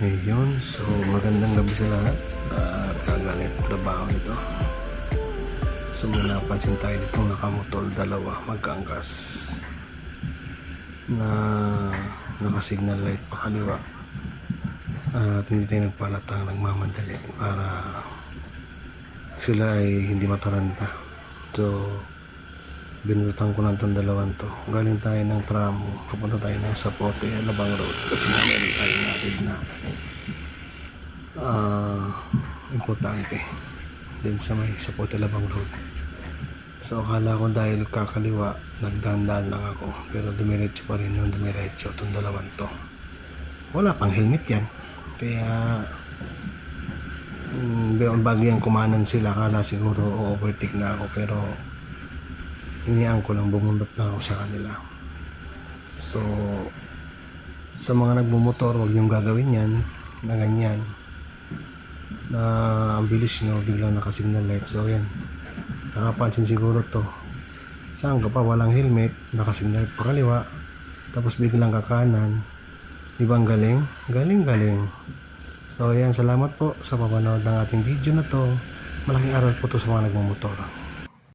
Ayun, so magandang gabi sa lahat at kagaling trabaho nito. So may napansin tayo ditong nakamotor, dalawa magkaangkas na naka-signal light pa kaliwa at hindi tayo nagpalatang nagmamadali para sila ay hindi mataranta. So binutan ko lang itong dalawang to. Galing tayo ng tramo, papunta tayo ng Sapote, Alabang Road kasi meron tayo natin na importante din sa may Sapote, Alabang Road. So akala ko dahil kakaliwa nagdaan-daan lang ako, pero dumiretso pa rin yung dumiretso itong dalawang to. Wala pang helmet yan, kaya bagyang kumanan sila, akala siguro overtake na ako, pero hiniyaan ko lang, bumundot na ako sa kanila. So sa mga nagbumotor, huwag niyong gagawin yan na ganyan, na ang bilis nyo, biglang nakasignal light. So yan, nakapansin siguro to, saan ka pa, walang helmet, nakasignal pa kaliwa, tapos biglang kakanan. Ibang galing. So yan, salamat po sa papanood ng ating video na to. Malaking aral po to sa mga nagmumotor.